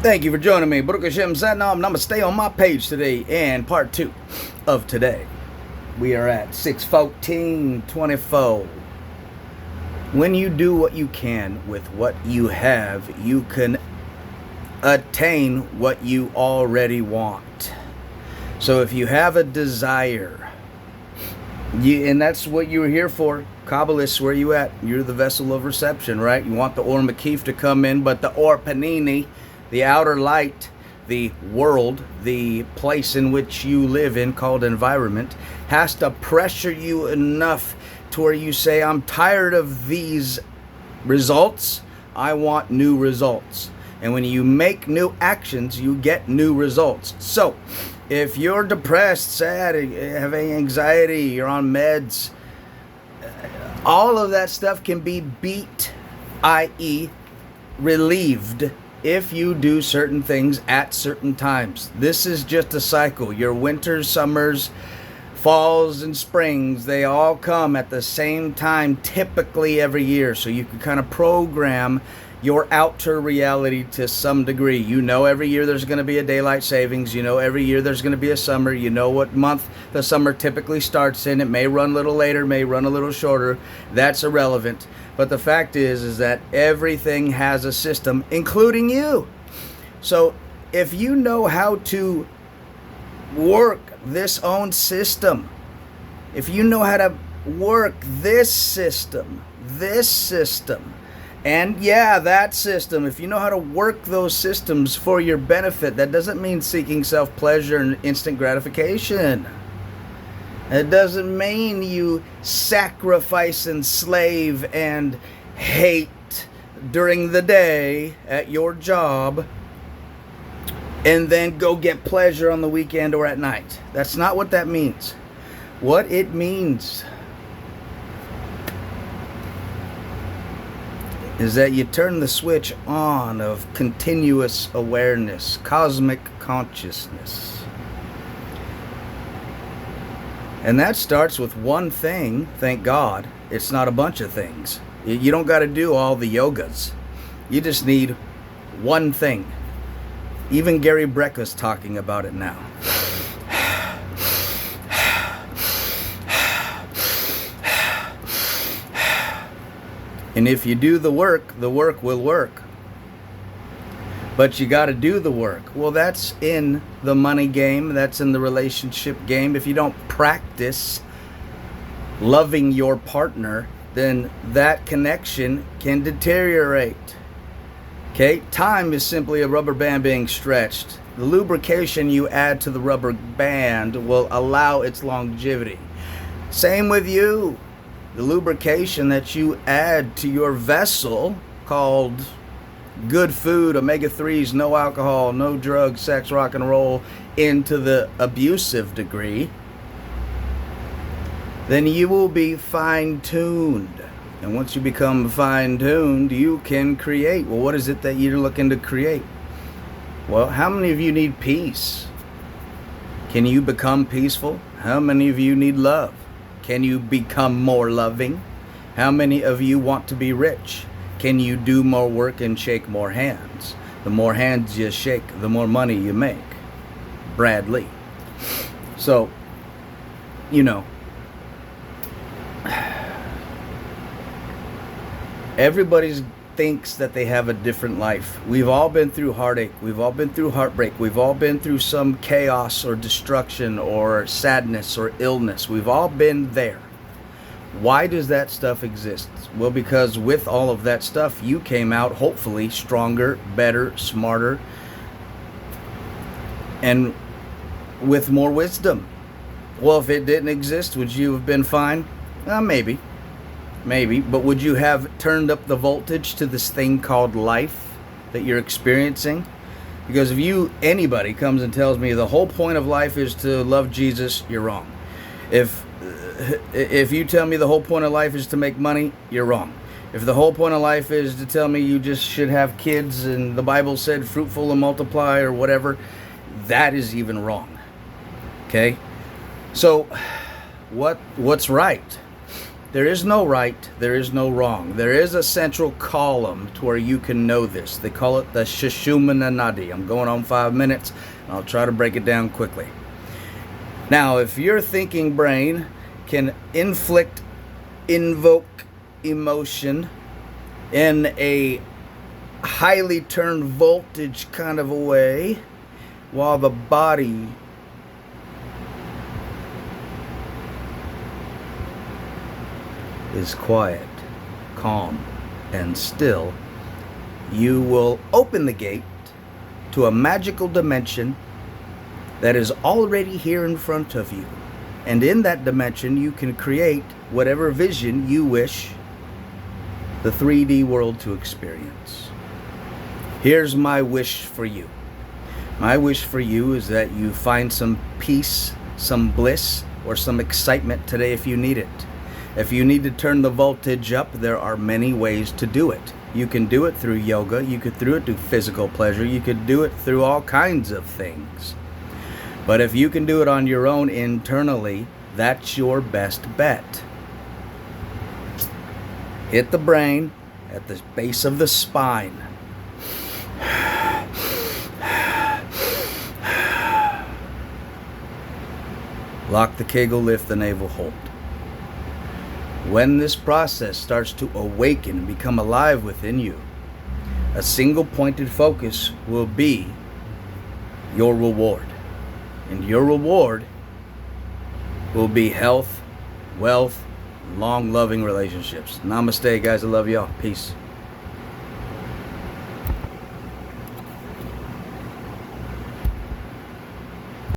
Thank you for joining me. Baruch Hashem Satnam. Namaste on my page today and part 2 of today. We are at 6:14:24. When you do what you can with what you have, you can attain what you already want. So if you have a desire, and that's what you were here for, Kabbalists, where you at? You're the vessel of reception, right? You want the Or Makif to come in, but the Or Panini, the outer light, the world, the place in which you live in called environment, has to pressure you enough to where you say, I'm tired of these results, I want new results. And when you make new actions, you get new results. So, if you're depressed, sad, having anxiety, you're on meds, all of that stuff can be beat, i.e. relieved, if you do certain things at certain times. This is just a cycle. Your winters, summers, falls, and springs, they all come at the same time, typically every year. So you can kind of program your outer reality to some degree. You know every year there's going to be a daylight savings. You know every year there's going to be a summer. You know what month the summer typically starts in. It may run a little later, may run a little shorter. That's irrelevant. But the fact is that everything has a system, including you. So if you know how to work this own system, if you know how to work this system, and that system, if you know how to work those systems for your benefit, that doesn't mean seeking self-pleasure and instant gratification. It doesn't mean you sacrifice and slave and hate during the day at your job and then go get pleasure on the weekend or at night. That's not what that means. What it means is that you turn the switch on of continuous awareness, cosmic consciousness. And that starts with one thing, thank God. It's not a bunch of things. You don't got to do all the yogas. You just need one thing. Even Gary Brecka's talking about it now. And if you do the work will work. But you got to do the work. Well, that's in the money game. That's in the relationship game. If you don't practice loving your partner, then that connection can deteriorate. Okay? Time is simply a rubber band being stretched. The lubrication you add to the rubber band will allow its longevity. Same with you. The lubrication that you add to your vessel called good food, omega-3s, no alcohol, no drugs, sex, rock and roll, into the abusive degree, then you will be fine-tuned. And once you become fine-tuned, you can create. Well, what is it that you're looking to create? Well, how many of you need peace? Can you become peaceful? How many of you need love? Can you become more loving? How many of you want to be rich? Can you do more work and shake more hands? The more hands you shake, the more money you make. Bradley. So, everybody thinks that they have a different life. We've all been through heartache. We've all been through heartbreak. We've all been through some chaos or destruction or sadness or illness. We've all been there. Why does that stuff exist? Well, because with all of that stuff, you came out hopefully stronger, better, smarter, and with more wisdom. Well, if it didn't exist, would you have been fine? Maybe. But would you have turned up the voltage to this thing called life that you're experiencing? Because if anybody comes and tells me the whole point of life is to love Jesus, you're wrong. If you tell me the whole point of life is to make money, you're wrong. If the whole point of life is to tell me you just should have kids and the Bible said fruitful and multiply or whatever, that is even wrong. Okay? So, what's right? There is no right, there is no wrong. There is a central column to where you can know this. They call it the Sushumna Nadi. I'm going on 5 minutes, and I'll try to break it down quickly. Now, if your thinking brain can invoke emotion in a highly turned voltage kind of a way, while the body is quiet, calm, and still, you will open the gate to a magical dimension that is already here in front of you. And in that dimension, you can create whatever vision you wish the 3D world to experience. Here's my wish for you. My wish for you is that you find some peace, some bliss, or some excitement today if you need it. If you need to turn the voltage up, there are many ways to do it. You can do it through yoga, you could do it through physical pleasure, you could do it through all kinds of things. But if you can do it on your own internally, that's your best bet. Hit the brain at the base of the spine. Lock the Kegel, lift the navel, hold. When this process starts to awaken and become alive within you, a single pointed focus will be your reward. And your reward will be health, wealth, long, loving relationships. Namaste, guys. I love y'all. Peace.